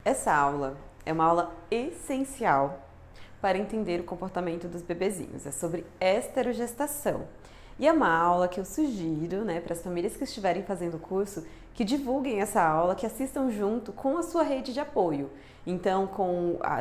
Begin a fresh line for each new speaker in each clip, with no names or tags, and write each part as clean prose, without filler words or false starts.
Essa aula é uma aula essencial para entender o comportamento dos bebezinhos. É sobre esterogestação. E é uma aula que eu sugiro, para as famílias que estiverem fazendo o curso, que divulguem essa aula, que assistam junto com a sua rede de apoio. Então,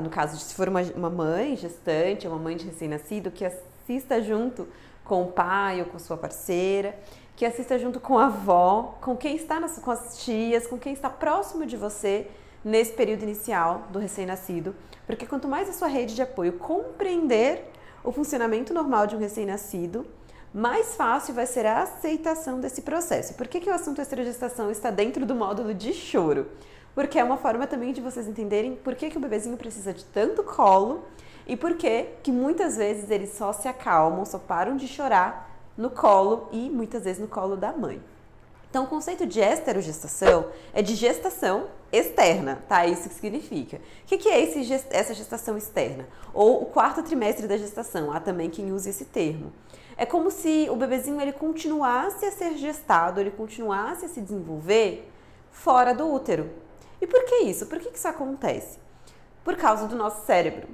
no caso de se for uma mãe gestante, uma mãe de recém-nascido, que assista junto com o pai ou com sua parceira, que assista junto com a avó, com quem está com as tias, com quem está próximo de você nesse período inicial do recém-nascido, porque quanto mais a sua rede de apoio compreender o funcionamento normal de um recém-nascido, mais fácil vai ser a aceitação desse processo. Por que o assunto esterogestação está dentro do módulo de choro? Porque é uma forma também de vocês entenderem por que o bebezinho precisa de tanto colo e por que muitas vezes eles só se acalmam, só param de chorar no colo e muitas vezes no colo da mãe. Então, o conceito de esterogestação é de gestação externa, tá? Isso que significa. O que é essa gestação externa? Ou o quarto trimestre da gestação, há também quem use esse termo. É como se o bebezinho ele continuasse a ser gestado, ele continuasse a se desenvolver fora do útero. E por que isso? Por que isso acontece? Por causa do nosso cérebro.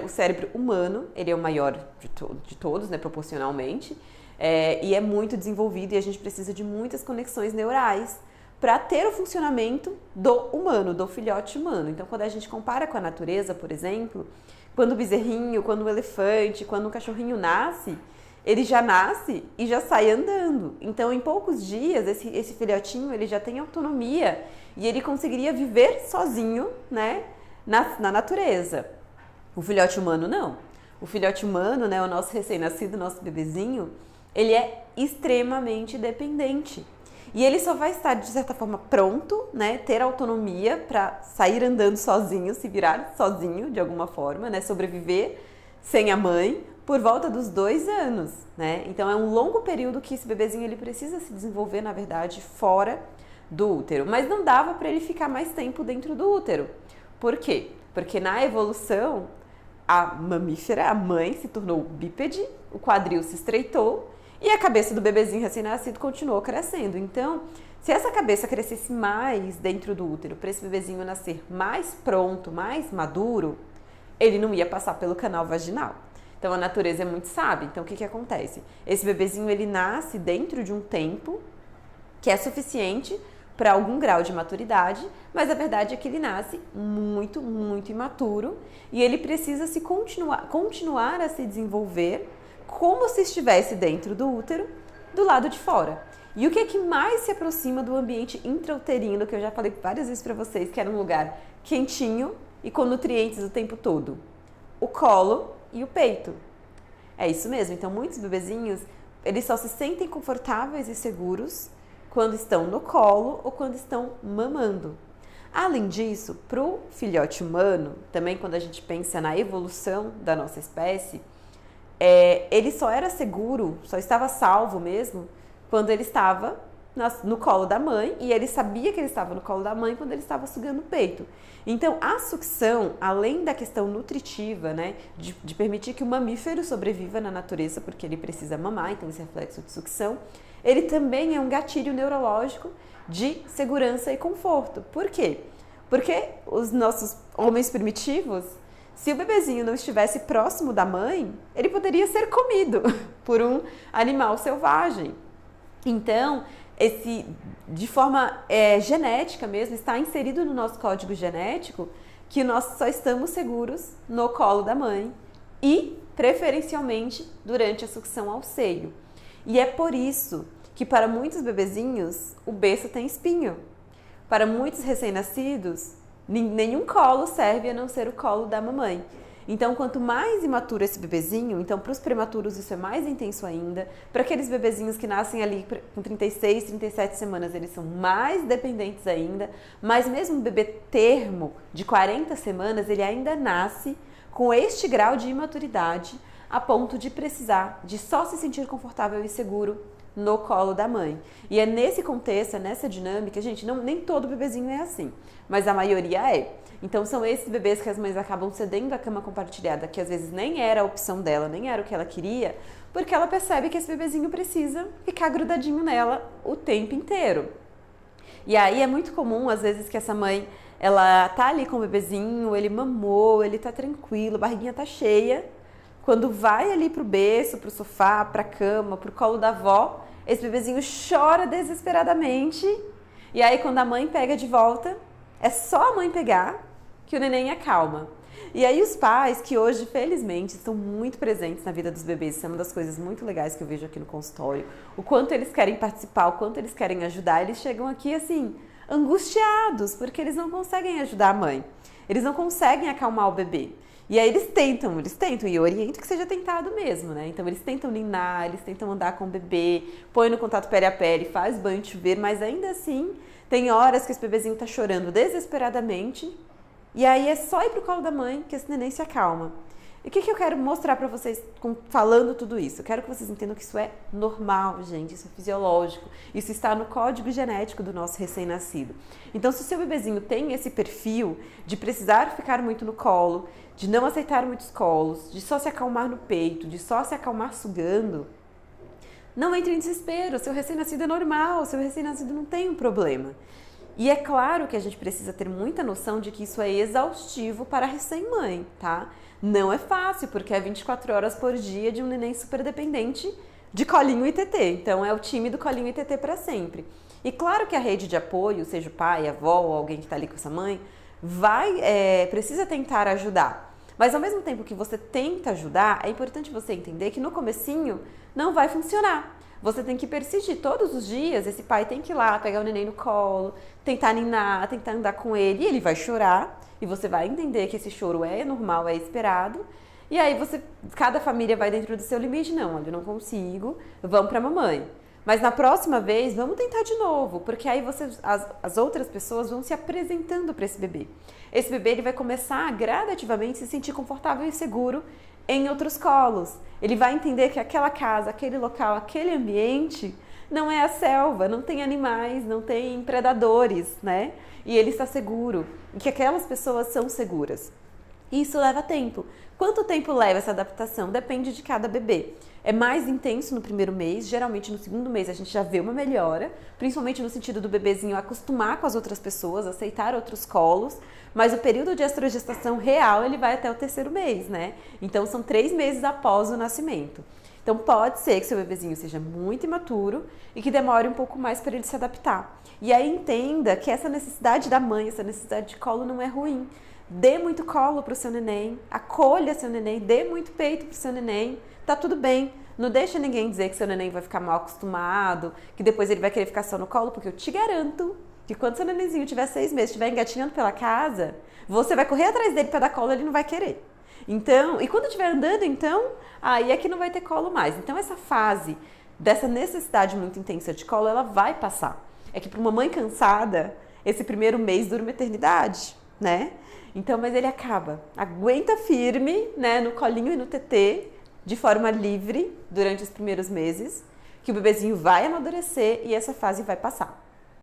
O cérebro humano, ele é o maior de todos, proporcionalmente, e é muito desenvolvido e a gente precisa de muitas conexões neurais para ter o funcionamento do humano, do filhote humano. Então, quando a gente compara com a natureza, por exemplo, quando o bezerrinho, quando o elefante, quando o cachorrinho nasce, ele já nasce e já sai andando. Então, em poucos dias, esse filhotinho ele já tem autonomia e ele conseguiria viver sozinho, na natureza. O filhote humano não. O filhote humano, o nosso recém-nascido, nosso bebezinho, ele é extremamente dependente. E ele só vai estar, de certa forma, pronto, ter autonomia para sair andando sozinho, se virar sozinho, de alguma forma, sobreviver sem a mãe, por volta dos 2 anos, Então, é um longo período que esse bebezinho ele precisa se desenvolver, na verdade, fora do útero. Mas não dava para ele ficar mais tempo dentro do útero. Por quê? Porque na evolução, a mamífera, a mãe, se tornou bípede, o quadril se estreitou e a cabeça do bebezinho recém-nascido continuou crescendo. Então, se essa cabeça crescesse mais dentro do útero, para esse bebezinho nascer mais pronto, mais maduro, ele não ia passar pelo canal vaginal. Então, a natureza é muito sábia. Então, o que acontece? Esse bebezinho, ele nasce dentro de um tempo que é suficiente para algum grau de maturidade, mas a verdade é que ele nasce muito, muito imaturo e ele precisa continuar a se desenvolver como se estivesse dentro do útero, do lado de fora. E o que é que mais se aproxima do ambiente intrauterino, que eu já falei várias vezes para vocês, que era um lugar quentinho e com nutrientes o tempo todo? O colo e o peito. É isso mesmo. Então, muitos bebezinhos, eles só se sentem confortáveis e seguros quando estão no colo ou quando estão mamando. Além disso, para o filhote humano, também quando a gente pensa na evolução da nossa espécie, ele só era seguro, só estava salvo mesmo, quando ele estava no colo da mãe, e ele sabia que ele estava no colo da mãe quando ele estava sugando o peito. Então, a sucção, além da questão nutritiva, de permitir que o mamífero sobreviva na natureza, porque ele precisa mamar, então esse reflexo de sucção, ele também é um gatilho neurológico de segurança e conforto. Por quê? Porque os nossos homens primitivos, se o bebezinho não estivesse próximo da mãe, ele poderia ser comido por um animal selvagem. Então, de forma genética mesmo, está inserido no nosso código genético que nós só estamos seguros no colo da mãe e, preferencialmente, durante a sucção ao seio. E é por isso que para muitos bebezinhos o berço tem espinho. Para muitos recém-nascidos, nenhum colo serve a não ser o colo da mamãe. Então, quanto mais imaturo esse bebezinho, então para os prematuros isso é mais intenso ainda. Para aqueles bebezinhos que nascem ali com 36, 37 semanas, eles são mais dependentes ainda. Mas mesmo o bebê termo de 40 semanas, ele ainda nasce com este grau de imaturidade a ponto de precisar de só se sentir confortável e seguro no colo da mãe. E é nesse contexto, é nessa dinâmica, gente, nem todo bebezinho é assim, mas a maioria é. Então são esses bebês que as mães acabam cedendo à cama compartilhada, que às vezes nem era a opção dela, nem era o que ela queria, porque ela percebe que esse bebezinho precisa ficar grudadinho nela o tempo inteiro. E aí é muito comum, às vezes, que essa mãe Ela tá ali com o bebezinho, ele mamou, ele tá tranquilo, a barriguinha tá cheia. Quando vai ali pro berço, pro sofá, pra cama, pro colo da avó, esse bebezinho chora desesperadamente. E aí quando a mãe pega de volta, é só a mãe pegar que o neném acalma. E aí os pais, que hoje, felizmente, estão muito presentes na vida dos bebês, isso é uma das coisas muito legais que eu vejo aqui no consultório, o quanto eles querem participar, o quanto eles querem ajudar, eles chegam aqui assim, angustiados, porque eles não conseguem ajudar a mãe, eles não conseguem acalmar o bebê. E aí eles tentam, e eu oriento que seja tentado mesmo, né? Então eles tentam ninar, eles tentam andar com o bebê, põe no contato pele a pele, faz banho de chuveiro, mas ainda assim tem horas que esse bebezinho tá chorando desesperadamente. E aí é só ir pro colo da mãe que esse neném se acalma. E o que eu quero mostrar pra vocês falando tudo isso? Eu quero que vocês entendam que isso é normal, gente, isso é fisiológico. Isso está no código genético do nosso recém-nascido. Então, se o seu bebezinho tem esse perfil de precisar ficar muito no colo, de não aceitar muitos colos, de só se acalmar no peito, de só se acalmar sugando, não entre em desespero. Seu recém-nascido é normal, seu recém-nascido não tem um problema. E é claro que a gente precisa ter muita noção de que isso é exaustivo para a recém-mãe, tá? Não é fácil, porque é 24 horas por dia de um neném super dependente de colinho e tetê. Então é o time do colinho e tetê para sempre. E claro que a rede de apoio, seja o pai, a avó ou alguém que está ali com essa mãe, precisa tentar ajudar. Mas ao mesmo tempo que você tenta ajudar, é importante você entender que no comecinho não vai funcionar. Você tem que persistir todos os dias, esse pai tem que ir lá, pegar o neném no colo, tentar ninar, tentar andar com ele, e ele vai chorar, e você vai entender que esse choro é normal, é esperado, e aí cada família vai dentro do seu limite, não, olha, eu não consigo, vamos pra mamãe. Mas na próxima vez, vamos tentar de novo, porque aí as outras pessoas vão se apresentando para esse bebê. Esse bebê ele vai começar a gradativamente se sentir confortável e seguro em outros colos. Ele vai entender que aquela casa, aquele local, aquele ambiente não é a selva, não tem animais, não tem predadores, né? E ele está seguro, e que aquelas pessoas são seguras. E isso leva tempo. Quanto tempo leva essa adaptação? Depende de cada bebê. É mais intenso no primeiro mês, geralmente no segundo mês a gente já vê uma melhora, principalmente no sentido do bebezinho acostumar com as outras pessoas, aceitar outros colos, mas o período de estrogestação real ele vai até o terceiro mês, né? Então são 3 meses após o nascimento. Então pode ser que seu bebezinho seja muito imaturo e que demore um pouco mais para ele se adaptar. E aí entenda que essa necessidade da mãe, essa necessidade de colo não é ruim. Dê muito colo para o seu neném, acolha seu neném, dê muito peito para o seu neném, tá tudo bem. Não deixa ninguém dizer que seu neném vai ficar mal acostumado, que depois ele vai querer ficar só no colo, porque eu te garanto que quando seu nenenzinho tiver 6 meses, estiver engatinhando pela casa, você vai correr atrás dele para dar colo, ele não vai querer. Então, e quando estiver andando, então, aí é que não vai ter colo mais. Então essa fase dessa necessidade muito intensa de colo, ela vai passar. É que para uma mãe cansada, esse primeiro mês dura uma eternidade, né? Então, mas ele aguenta firme, né, no colinho e no tetê, de forma livre durante os primeiros meses, que o bebezinho vai amadurecer e essa fase vai passar.